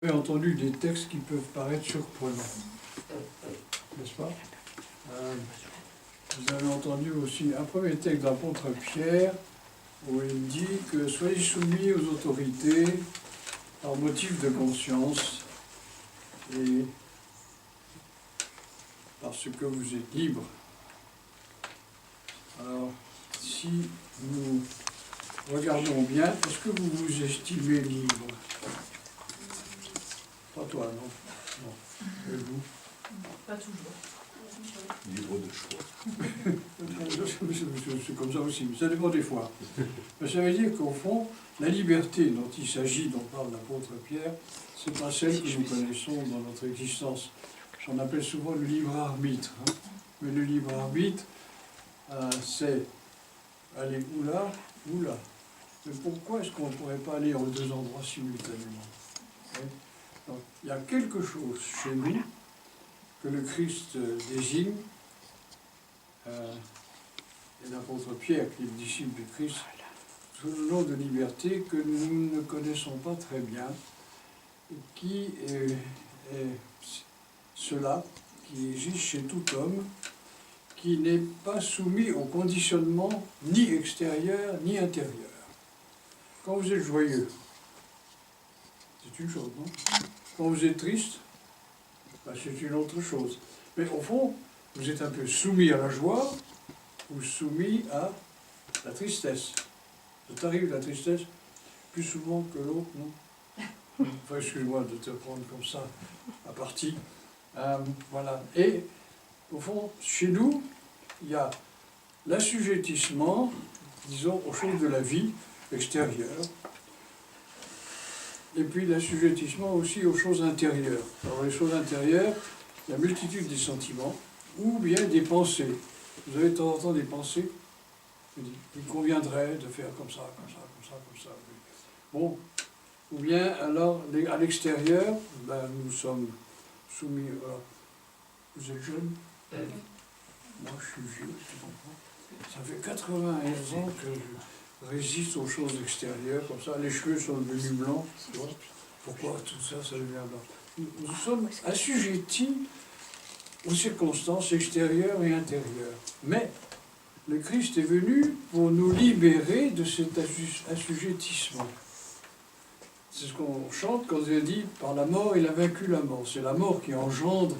Vous avez entendu des textes qui peuvent paraître surprenants, n'est-ce pas? Vous avez entendu aussi un premier texte d'apôtre Pierre où il dit que soyez soumis aux autorités par motif de conscience et parce que vous êtes libres. Alors, si nous regardons bien, est-ce que vous vous estimez libre? Pas toi, non? Non. Et vous? Pas toujours. Libre de choix. C'est comme ça aussi, mais ça dépend des fois. Mais ça veut dire qu'au fond, la liberté dont il s'agit, dont parle l'apôtre Pierre, c'est pas celle que nous connaissons dans notre existence. J'en appelle souvent le libre arbitre. Hein. Mais le libre arbitre, c'est aller où là, où là. Mais pourquoi est-ce qu'on ne pourrait pas aller aux deux endroits simultanément? Oui. Donc, il y a quelque chose chez nous que le Christ désigne, et l'apôtre Pierre, qui est le disciple du Christ, sous le nom de liberté que nous ne connaissons pas très bien, et qui est cela qui existe chez tout homme, qui n'est pas soumis au conditionnement ni extérieur ni intérieur. Quand vous êtes joyeux, c'est une chose, non? Quand vous êtes triste, ben c'est une autre chose. Mais au fond, vous êtes un peu soumis à la joie ou soumis à la tristesse. Ça t'arrive la tristesse plus souvent que l'autre, non? Enfin, excuse-moi de te prendre comme ça à partie. Voilà. Et au fond, chez nous, il y a l'assujettissement, disons, aux choses de la vie extérieure, et puis l'assujettissement aussi aux choses intérieures. Alors les choses intérieures, la multitude des sentiments, ou bien des pensées. Vous avez de temps en temps des pensées, il conviendrait de faire comme ça, comme ça, comme ça, comme ça. Bon, ou bien alors à l'extérieur, ben, nous sommes soumis. Vous êtes jeune? Moi je suis vieux, tu comprends? Ça fait 91 ans que je résiste aux choses extérieures, comme ça, les cheveux sont devenus blancs, tu vois. Pourquoi tout ça, ça devient blanc? Nous sommes assujettis aux circonstances extérieures et intérieures. Mais le Christ est venu pour nous libérer de cet assujettissement. C'est ce qu'on chante quand il dit « Par la mort, il a vaincu la mort ». C'est la mort qui engendre,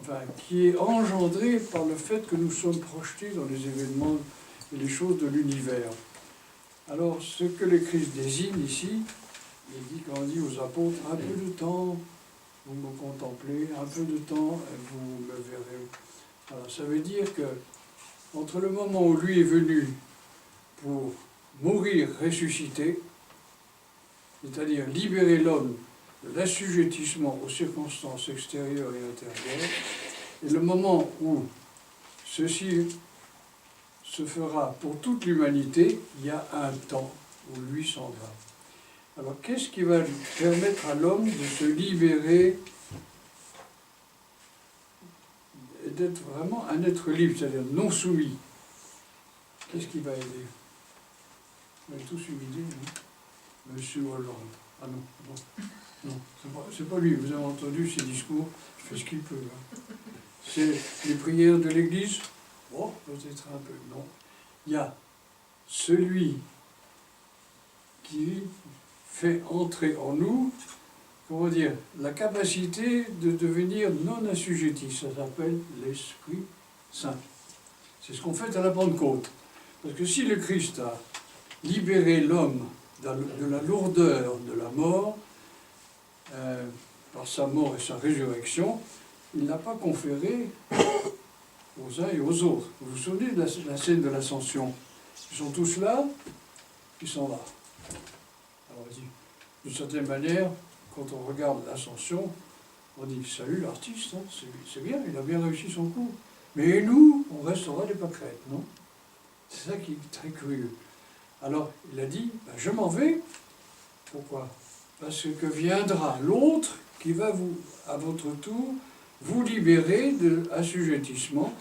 enfin, qui est engendrée par le fait que nous sommes projetés dans les événements et les choses de l'univers. Alors, ce que le Christ désigne ici, il dit, quand on dit aux apôtres, un peu de temps, vous me contemplez, un peu de temps, vous me verrez. Alors, ça veut dire que, entre le moment où lui est venu pour mourir, ressusciter, c'est-à-dire libérer l'homme de l'assujettissement aux circonstances extérieures et intérieures, et le moment où ceci se fera pour toute l'humanité, il y a un temps où lui s'en va. Alors qu'est-ce qui va permettre à l'homme de se libérer et d'être vraiment un être libre, c'est-à-dire non soumis? Qu'est-ce qui va aider? Vous avez tous une idée, non? Monsieur Hollande. Ah non, c'est pas lui, vous avez entendu ses discours, il fait ce qu'il peut. Hein. C'est les prières de l'Église? Bon, peut-être un peu, non. Il y a celui qui fait entrer en nous, comment dire, la capacité de devenir non assujetti. Ça s'appelle l'Esprit Saint. C'est ce qu'on fait à la Pentecôte. Parce que si le Christ a libéré l'homme de la lourdeur de la mort, par sa mort et sa résurrection, il n'a pas conféré aux uns et aux autres. Vous vous souvenez de la scène de l'Ascension? Ils sont tous là, ils sont là. Alors, d'une certaine manière, quand on regarde l'Ascension, on dit « Salut l'artiste, hein, c'est bien, il a bien réussi son coup. Mais nous, on restera des pâquerettes, non ?» C'est ça qui est très curieux. Alors, il a dit ben, « Je m'en vais. » Pourquoi? Parce que viendra l'autre qui va vous, à votre tour, vous libérer de l'assujettissement.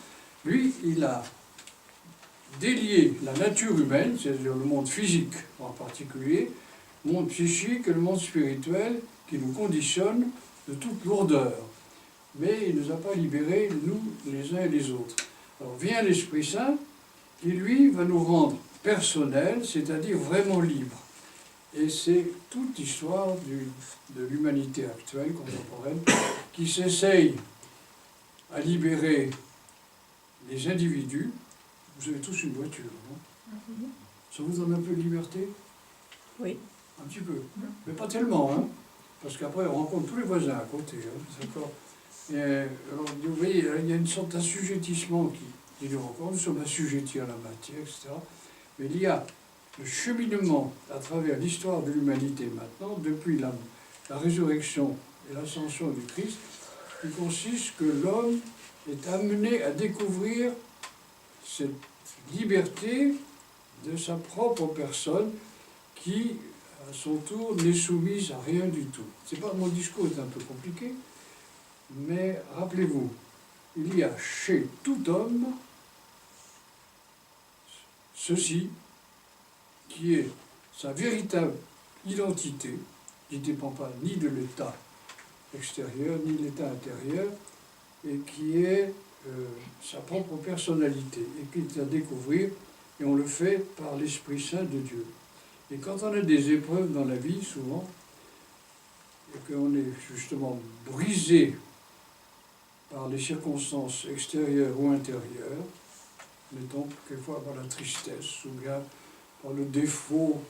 Lui, il a délié la nature humaine, c'est-à-dire le monde physique en particulier, le monde psychique et le monde spirituel, qui nous conditionne de toute lourdeur. Mais il ne nous a pas libérés, nous, les uns et les autres. Alors vient l'Esprit Saint, qui lui va nous rendre personnels, c'est-à-dire vraiment libres. Et c'est toute l'histoire de l'humanité actuelle, contemporaine, qui s'essaye à libérer les individus. Vous avez tous une voiture, non? Ça vous donne un peu de liberté? Oui. Un petit peu. Mais pas tellement, hein? Parce qu'après, on rencontre tous les voisins à côté, hein, d'accord? Et, alors, vous voyez, il y a une sorte d'assujettissement qui nous rencontre. Nous sommes assujettis à la matière, etc. Mais il y a le cheminement à travers l'histoire de l'humanité maintenant, depuis la résurrection et l'ascension du Christ, qui consiste que l'homme est amené à découvrir cette liberté de sa propre personne qui, à son tour, n'est soumise à rien du tout. C'est pas, mon discours est un peu compliqué, mais rappelez-vous, il y a chez tout homme ceci qui est sa véritable identité, qui ne dépend pas ni de l'état extérieur, ni de l'état intérieur, et qui est sa propre personnalité, et qui est à découvrir, et on le fait par l'Esprit Saint de Dieu. Et quand on a des épreuves dans la vie, souvent, et qu'on est justement brisé par les circonstances extérieures ou intérieures, mettons quelquefois par la tristesse, ou bien par le défaut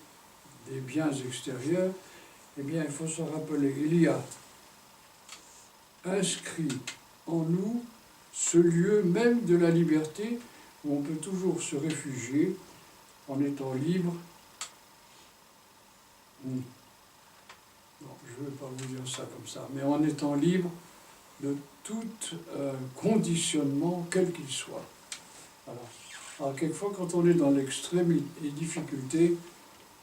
des biens extérieurs, eh bien il faut se rappeler, il y a inscrit en nous ce lieu même de la liberté où on peut toujours se réfugier en étant libre. Non, je ne vais pas vous dire ça comme ça, mais en étant libre de tout conditionnement, quel qu'il soit. Voilà. Alors quelquefois, quand on est dans l'extrême et difficulté,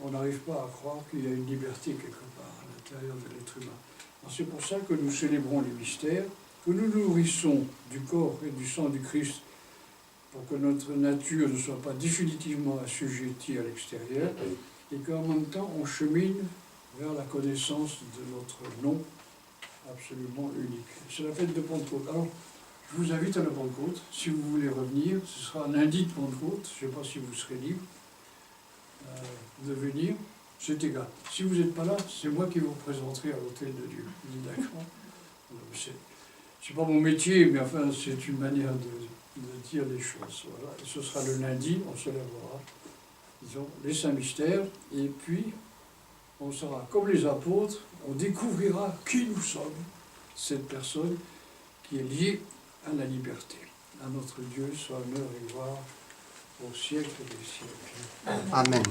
on n'arrive pas à croire qu'il y a une liberté quelque part à l'intérieur de l'être humain. C'est pour ça que nous célébrons les mystères, que nous nourrissons du corps et du sang du Christ pour que notre nature ne soit pas définitivement assujettie à l'extérieur, et qu'en même temps on chemine vers la connaissance de notre nom absolument unique. C'est la fête de Pentecôte. Alors, je vous invite à la Pentecôte. Si vous voulez revenir, ce sera lundi de Pentecôte. Je ne sais pas si vous serez libre de venir. C'est égal. Si vous n'êtes pas là, c'est moi qui vous présenterai à l'autel de Dieu. D'accord? C'est pas mon métier, mais enfin, c'est une manière de dire les choses. Voilà. Et ce sera le lundi, on célébrera, disons, les saints mystères, et puis on sera comme les apôtres, on découvrira qui nous sommes, cette personne qui est liée à la liberté. À notre Dieu soit honneur et gloire au siècle des siècles. Amen.